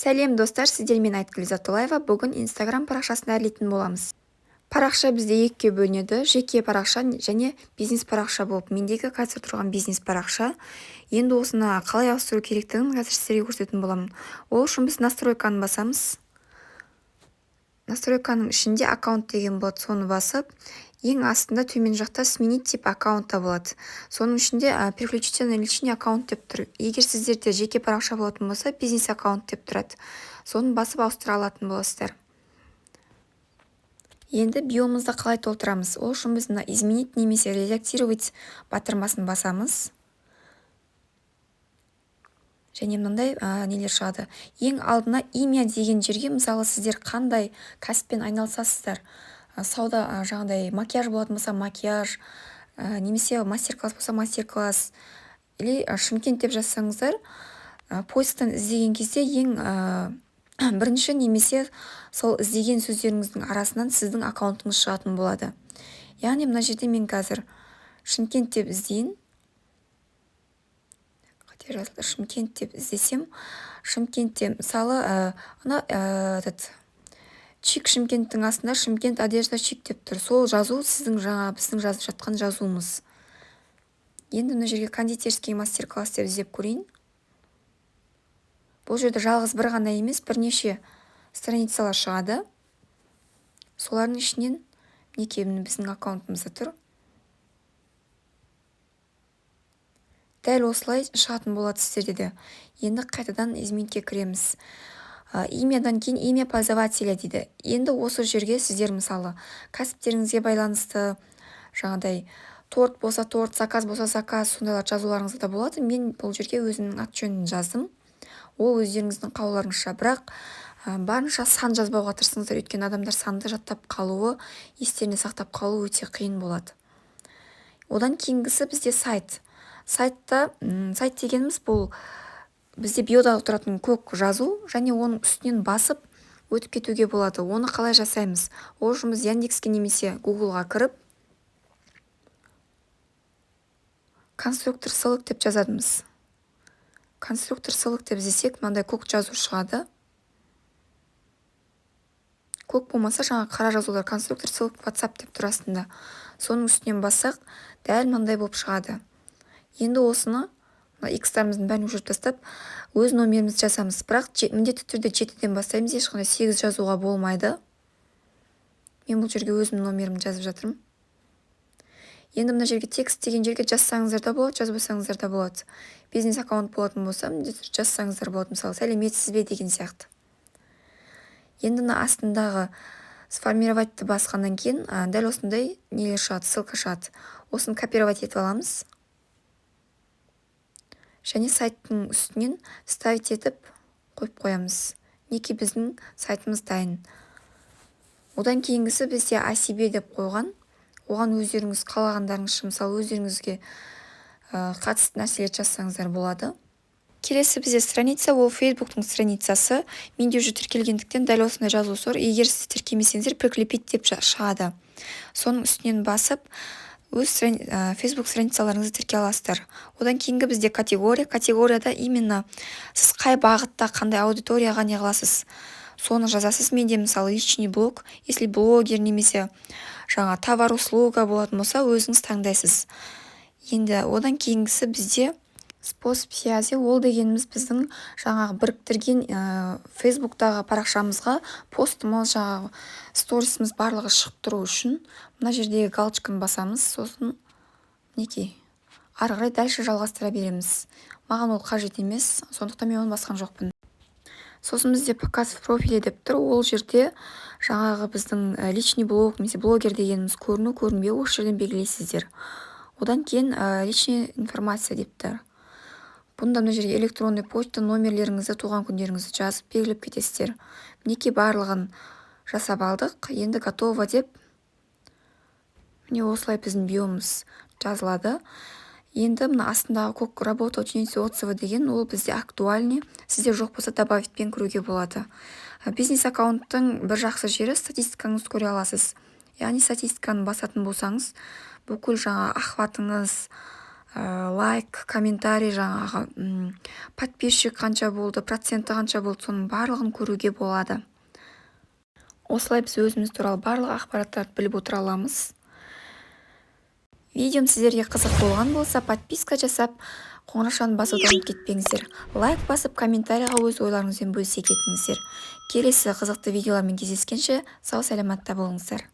Сәлем достар, сіздермен Айткүл Затулаева. Бүгін Instagram парақшасын әрлейтін боламыз. Парақша бізде екіге бөлінеді: жеке парақша және бизнес парақша болып. Мендегі қазір тұрған бизнес парақша. Енді осыны қалай ауыстыру керектігін қазір сіздерге көрсететін боламын. Ол үшін біз настройканы басамыз. Настройканың ішінде аккаунт деген болады, соны басып, ең астында төмен жақта сменить тип аккаунта болады. Соның ішінде переключите на личный аккаунт деп тұр. Егер сіздерде жеке парақша болатын болса, бизнес аккаунт деп тұрады. Соны басып ауыстыра алатын боласыздар. Енді биомызды қалай толтырамыз? Ол үшін біз изменить немесе редактировать батырмасын басамыз. Және мынандай нелер шығады. Ең алдына имя деген жерге, мысалы, сіздер қандай кәсіппен айналысасыздар. Сауда жаңағыдай макияж болатын болса макияж, немесе мастер-класс болса мастер-класс, или Шымкент деп жазсаңыздар, поисктан іздеген кезде ең бірінші немесе сол іздеген сөздеріңіздің арасынан сіздің аккаунтыңыз шығатын болады. Яғни мына жерде мен қазір Шымкент деп іздейін. Шымкент деп іздесем, Шымкентте мысалы чик Шымкенттің астында Шымкент одежда чик деп тұр. Сол жазу біздің жазып жатқан жазуымыз. Енді мына жерге кондитерский мастер-класс деп іздеп көрейін. Бұл жерде жалғыз бір ғана емес, бірнеше страницалар шығады. Солардың ішінен мінекей біздің аккаунтымызда тұр. Дәл осылай шығатын болады сіздерде де. Енді қайтадан изменитке кіреміз. Имядан кейін имя пользователя дейді. Енді осы жерге сіздер мысалы кәсіптеріңізге байланысты, жаңағыдай торт болса торт, заказ болса заказ, сондайлар жазуларыңызда болады. Мен бұл жерге өзімнің аты-жөнін жаздым. Ол өздеріңіздің қалауларыңызша, бірақ барынша сан жазбауға тырысыңыздар, өйткені адамдар санды жаттап қалуы, естеріне сақтап қалуы өте қиын болады. Одан кейінгісі бізде сайт. Сайт дегеніміз бұл бізде биода тұратын көк жазу, және оның үстінен басып өтіп кетуге болады. Оны қалай жасаймыз? Ол үшін біз Яндекске немесе Гуглға кіріп, конструктор ссылок деп жазадымыз. Конструктор ссылок деп іздесек, мынандай көк жазу шығады. Көк болмаса, жаңа қара жазулар конструктор ссылок WhatsApp деп тұр астында. Соның үстінен бассақ, дәл мынандай болып шығады. Енді осыны X-тарымыздың бәрін өшіріп тастап, өз номерімізді жазамыз. Бірақ міндетті түрде 7-ден бастаймыз, ешқандай 8 жазуға болмайды. Мен бұл жерге өзімнің номерімді жазып жатырмын. Енді мына жерге текст деген жерге жазсаңыздар да болады, жазбасаңыздар да болады. Бизнес аккаунт болатын болса, міндетті жазсаңыздар болады, мысалы, сәлеметсіз бе деген сияқты. Енді мына астындағы сформироватьты басқаннан кейін дәл осындай нелер шығады, ссылка шығады. Осыны копировать етіп аламыз. Және сайттың үстінен ставить етіп қойып қоямыз. Неке біздің сайтымыз дайын. Одан кейінгісі бізде ACB деп қойған. Оған өздеріңіз қалағандарыңызша, мысалы, өздеріңізге қатысты нәрселер жазсаңыздар болады. Келесі бізде страница, ол Facebooktың страницасы. Менде уже тіркелгендіктен дәл осындай жазу сор. Егер сіз тіркемесеңіздер, прикрепить деп шығады. Соның үстінен басып, өз Facebook страницаларыңызды тірке аласыздар. Одан кейінгі бізде категория. Категорияда именно сіз қай бағытта, қандай аудиторияға не қыласыз, соны жазасыз. Менде мысалы личный блог, если блогер немесе жаңа товар услуга болатын болса, өзіңіз таңдайсыз. Енді одан кейінгісі бізде способ связи. Ол дегеніміз біздің жаңағы біріктірген Facebooktағы парақшамызға постымыз, жаңағы сторисіміз барлығы шығып тұру үшін мына жердегі галочканы басамыз. Сосын неке ары қарай дальше жалғастыра береміз. Маған ол қажет емес, сондықтан мен оны басқан жоқпын. Сосын бізде показ в профиле деп тұр. Ол жерде жаңағы біздің личный блог немесе блогер дегеніміз көрінбеу, осы жерден белгілейсіздер. Одан кейін личный информация деп тұр. Бұнда мына жерге электронный почта номерлеріңізді, туған күндеріңізді жазып белгілеп кетесіздер. Мінекей барлығын жасап алдық. Енді готово деп, міне осылай біздің биомыз жазылады. Енді мына астындағы көк работа, ученицы отзывы деген, ол бізде актуальный. Сізде жоқ болса добавитпен кіруге болады. Бизнес аккаунттың бір жақсы жері статистикаңызды көре аласыз. Яғни статистиканы басатын болсаңыз, бүкіл жаңа охватыңыз, лайк, комментарий, жаңағы подписчик қанша болды, проценті қанша болды, соның барлығын көруге болады. Осылай біз өзіміз туралы барлық ақпараттарды біліп отыра аламыз. Видеом сіздерге қызық болған болса, подписка жасап, қоңыраушаны басуды ұмытып кетпеңіздер. Лайк басып, комментарийға өз ойларыңызбен бөлісе кетіңіздер. Келесі қызықты видеолармен кездескенше сау саламатта болыңыздар.